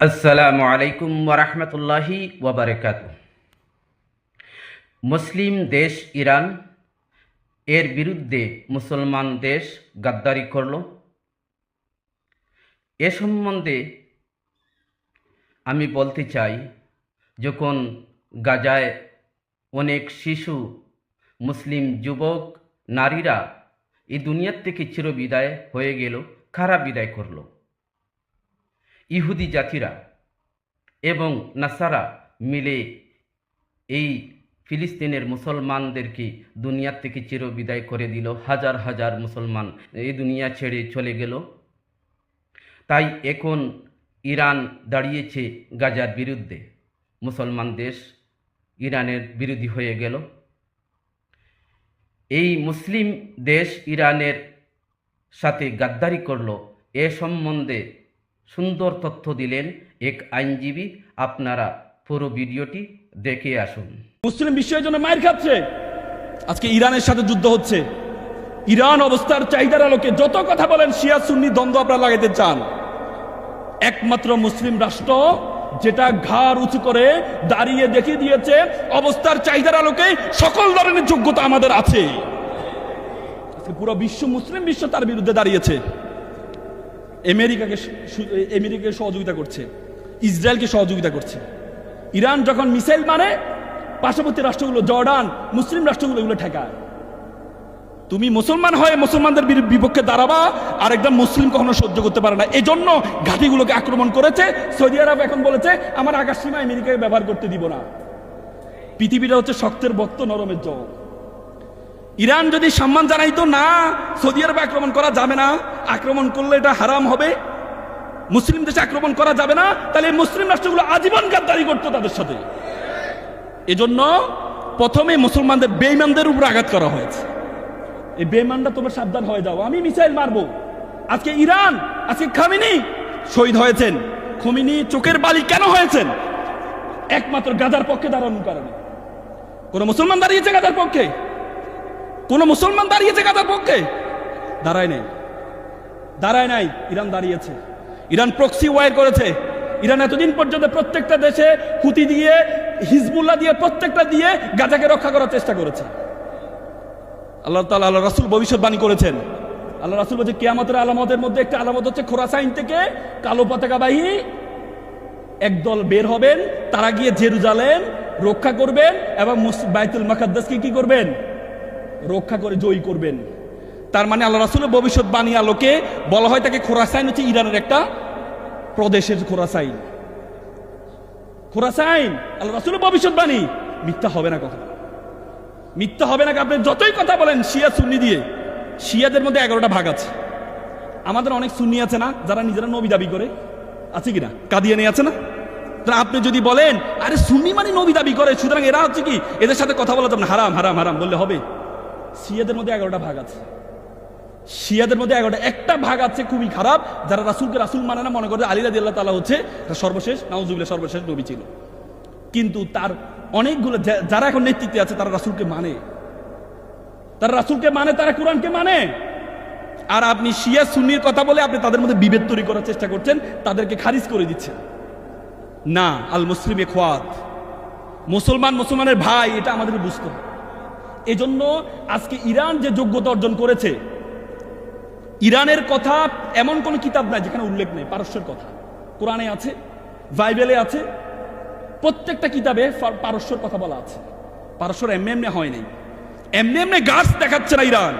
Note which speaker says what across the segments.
Speaker 1: আসসালামু আলাইকুম ওয়ারাহমাতুল্লাহি ওয়াবারাকাতুহু। মুসলিম দেশ ইরান এর বিরুদ্ধে মুসলমান দেশ গাদ্দারি করল। এ সম্বন্ধে আমি বলতে চাই, যখন গাজায় অনেক শিশু, মুসলিম যুবক, নারীরা এই দুনিয়ার থেকে চিরবিদায় হয়ে গেল, কারা বিদায় করল? ইহুদি জাতিরা এবং নাসারা মিলে এই ফিলিস্তিনের মুসলমানদেরকে দুনিয়ার থেকে চিরবিদায় করে দিল। হাজার হাজার মুসলমান এই দুনিয়া ছেড়ে চলে গেল। তাই এখন ইরান দাঁড়িয়েছে গাজার বিরুদ্ধে। মুসলমান দেশ ইরানের বিরোধী হয়ে গেল। এই মুসলিম দেশ ইরানের সাথে গাদ্দারি করল। এ সম্বন্ধে সুন্দর তথ্য দিলেন এক আইনজীবী। আপনারা পুরো ভিডিওটি দেখে আসুন।
Speaker 2: মুসলিম বিশ্বের জন্য মায়ের খাচ্ছে। আজকে ইরানের সাথে যুদ্ধ হচ্ছে। ইরান অবস্থার চাহিদার আলোকে যত কথা বলেন, শিয়া সুন্নি দ্বন্দ্ব আপনারা লাগাইতে চান, একমাত্র মুসলিম রাষ্ট্র যেটা ঘাড় উঁচু করে দাঁড়িয়ে দেখিয়ে দিয়েছে অবস্থার চাহিদার আলোকে সকল ধরনের যোগ্যতা আমাদের আছে। আজকে পুরো বিশ্ব, মুসলিম বিশ্ব তার বিরুদ্ধে দাঁড়িয়েছে। আমেরিকাকে সহযোগিতা করছে, ইসরায়েলকে সহযোগিতা করছে। ইরান যখন মিসাইল মারে, পার্শ্ববর্তী রাষ্ট্রগুলো, জর্ডান, মুসলিম রাষ্ট্রগুলো এগুলো ঠেকায়। তুমি মুসলমান হয়ে মুসলমানদের বিপক্ষে দাঁড়াবা, আর একদম মুসলিম কখনো সহ্য করতে পারে না। এজন্য ঘাঁটিগুলোকে আক্রমণ করেছে। সৌদি আরব এখন বলেছে আমার আকাশ সীমা আমেরিকাকে ব্যবহার করতে দিব না। পৃথিবীটা হচ্ছে শক্তের বক্ত, নরমের জগ। ইরান যদি সম্মান জানাইতো না, সৌদি আরবে আক্রমণ করা যাবে না, আক্রমণ করলে এটা হারাম হবে, মুসলিম দেশে আক্রমণ করা যাবে না, তাহলে মুসলিম রাষ্ট্রগুলো আজীবন গাদ্দারি করতো তাদের সাথে। এজন্য প্রথমে মুসলমানদের, বেঈমানদের উপর আঘাত করা হয়েছে। এই বেঈমানরা তোমরা সাবধান হয়ে যাও, আমি মিসাইল মারবো। আজকে ইরান, আজকে খামেনি শহীদ হয়েছেন। খোমেনি চোখের বালি কেন হয়েছেন? একমাত্র গাজার পক্ষে দাঁড়ানোর কারণে। কোন মুসলমান দাঁড়িয়েছে গাজার পক্ষে? কোন মুসলমান দাঁড়িয়েছে গাজার পক্ষে? দাঁড়ায় নাই, দাঁড়ায় নাই। ইরান দাঁড়িয়েছে। ইরান প্রক্সি ওয়ার করেছে। ইরান এতদিন পর্যন্ত প্রত্যেকটা দেশে হুতি দিয়ে, হিজবুল্লাহ দিয়ে, প্রত্যেকটা দিয়ে গাজাকে রক্ষা করার চেষ্টা করেছে। আল্লাহ তাআলা, আল্লাহ রাসূল ভবিষ্যৎবাণী করেছেন। আল্লাহ রাসূল বলছে কিয়ামতের আলামতের মধ্যে একটা আলামত হচ্ছে খোরাসাইন থেকে কালো পতাকাবাহী একদল বের হবেন। তারা গিয়ে জেরুজালেম রক্ষা করবেন এবং বাইতুল মুকাদ্দাসকে কি করবেন? রক্ষা করে জয়ী করবেন। তার মানে আল্লাহ রাসূলের ভবিষ্যৎবাণী আলোকে বলা হয় তাকে খোরাসাইন হচ্ছে ইরানের একটা প্রদেশের খোরাসাইন। খোরাসাইন আল্লাহ রাসূলের ভবিষ্যৎবাণী মিথ্যা হবে না, কখনো মিথ্যা হবে না। আপনি যতই কথা বলেন শিয়া সুন্নি দিয়ে, শিয়াদের মধ্যে 11টা ভাগ আছে। আমাদের অনেক সুন্নি আছে না, যারা নিজেরা নবী দাবি করে, আছে কিনা? কাদিয়ানি আছে না? আপনি যদি বলেন আরে সুন্নি মানে নবী দাবি করে, সুতরাং এরা হচ্ছে কি, এদের সাথে কথা বলা যাবে না, হারাম হারাম হারাম বললে হবে? শিয়াদের মধ্যে 11টা ভাগ আছে। শিয়াদের মধ্যে 11টা, একটা ভাগ আছে খুবই খারাপ, যারা রাসূলকে রাসূল মানে না, মনে করে আলী রাদিয়াল্লাহু তাআলা হচ্ছে সর্বশেষ, নাউজুবিল্লাহ, সর্বশেষ নবী ছিল। কিন্তু তার অনেকগুলো যারা এখন নেতৃত্বে আছে, তারা রাসূলকে মানে, তারা রাসূলকে মানে, তারা কোরআনকে মানে। আর আপনি শিয়া সুন্নির কথা বলে আপনি তাদের মধ্যে বিভেদ তৈরি করার চেষ্টা করছেন, তাদেরকে খারিজ করে দিচ্ছেন। না, আল মুসলিম ইখওয়াত, মুসলমান মুসলমানের ভাই, এটা আমাদের বুঝতে হবে। এজন্য আজকে ইরান যে যোগ্যতা অর্জন করেছে, ইরানের কথা এমন কোন কিতাব নাই যেখানে উল্লেখ নেই। পারস্যের কথা কোরআনে আছে, বাইবেলে আছে, প্রত্যেকটা কিতাবে পারস্যের কথা বলা আছে। পারস্যর এমনি এমনি হয় নাই, এমনি এমনি গাছ দেখাচ্ছে না ইরান।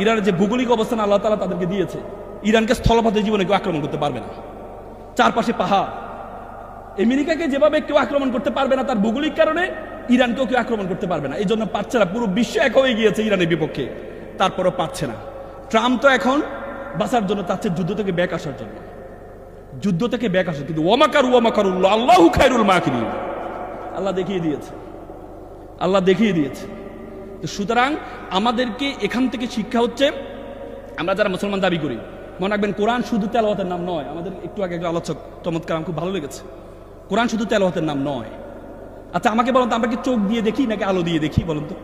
Speaker 2: ইরানের যে ভৌগোলিক অবস্থান আল্লাহ তাআলা তাদেরকে দিয়েছে, ইরানকে স্থলপথে জীবনে কেউ আক্রমণ করতে পারবে না। চারপাশে পাহাড়। আমেরিকাকে যেভাবে কেউ আক্রমণ করতে পারবে না তার ভৌগোলিক কারণে, ইরানকেও কেউ আক্রমণ করতে পারবে না। এই জন্য পারছে না। পুরো বিশ্ব এক হয়ে গিয়েছে ইরানের বিপক্ষে, তারপরও পারছে না। ট্রাম্প তো এখন বাঁচার জন্য চাচ্ছে যুদ্ধ থেকে ব্যাক আসার জন্য, যুদ্ধ থেকে ব্যাক আসা। কিন্তু ওয়ামাকারুল্লাহ আল্লাহু খায়রুল মাকিরিন, আল্লাহ দেখিয়ে দিয়েছে, আল্লাহ দেখিয়ে দিয়েছে। তো সুতরাং আমাদেরকে এখান থেকে শিক্ষা হচ্ছে, আমরা যারা মুসলমান দাবি করি, মনে রাখবেন কোরআন শুধু তেলাওয়াতের নাম নয়। আমাদের একটু আগে একজন আলোচক চমৎকার, আমার খুব ভালো লেগেছে, কোরআন শুধু তেলাওয়াতের নাম নয়। আচ্ছা আমাকে বলুন তো, আমরা কি চোখ দিয়ে দেখি নাকি আলো দিয়ে দেখি? বলুন তো,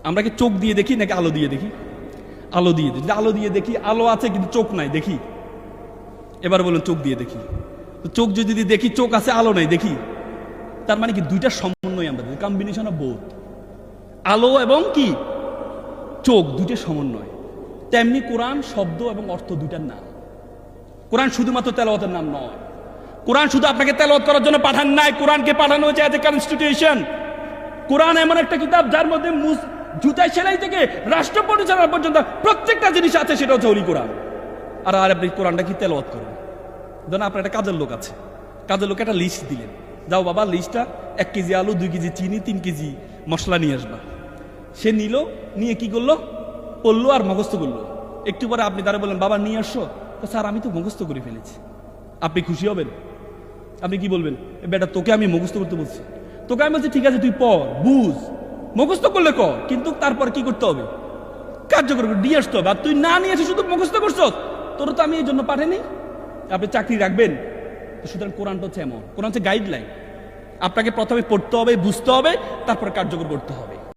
Speaker 2: আমরা কি চোখ দিয়ে দেখি নাকি আলো দিয়ে দেখি? আলো দিয়ে দেখি। আলো দিয়ে দেখি, আলো আছে কিন্তু চোখ নাই, দেখি। এবার বলুন চোখ দিয়ে দেখি। তো চোখ যদি দেখি চোখ আছে আলো নাই দেখি, তার মানে কি দুইটা সমন্বয় আমরা দেখি, কম্বিনেশন অফ বোথ, আলো এবং কি চোখ দুইটা সমন্বয়। তেমনি কোরআন শব্দ এবং অর্থ দুইটার নাম। কোরআন শুধুমাত্র তেলাওয়াতের নাম নয়, কোরআন শুধু আপনাকে তেলাওয়াত করার জন্য পাঠান নাই, কোরআনকে পাঠানো হয়েছে এজ এ কনস্টিটিউশন। কোরআন এমন একটা কিতাব যার মধ্যে জুতায় সেলাই থেকে রাষ্ট্র পরিচালনা পর্যন্ত প্রত্যেকটা জিনিস আছে, সেটা হচ্ছে হলি কোরআন। আর আপনি কোরআনটা কি তেলাওয়াত করবেন? ধরুন আপনার একটা কাজের লোক আছে, কাজের লোক একটা লিস্ট দিলেন, যাও বাবা লিস্টটা 1 কেজি আলু, 2 কেজি চিনি, 3 কেজি মশলা নিয়ে আসবা। সে নিল, নিয়ে কি করলো, পড়লো আর মুখস্থ করলো। একটু পরে আপনি তারা বললেন বাবা নিয়ে আসছো, স্যার আমি তো মুখস্থ করে ফেলেছি। আপনি খুশি হবেন? আপনি কি বলবেন? বেটা তোকে আমি মুখস্থ করতে বলছি, তোকে আমি বলছি ঠিক আছে তুই পড়, বুঝ, মুখস্থ করলে কর, কিন্তু তারপর কি করতে হবে, কার্যকর নিয়ে আসতে হবে। আর তুই না নিয়ে এসে শুধু মুখস্থ করছো, তোর তো আমি এই জন্য পাঠাইনি। আপনি চাকরি রাখবেন? সুতরাং কোরআনটা হচ্ছে এমন, কোরআন হচ্ছে গাইডলাইন। আপনাকে প্রথমে পড়তে হবে, বুঝতে হবে, তারপরে কার্যকর করতে হবে।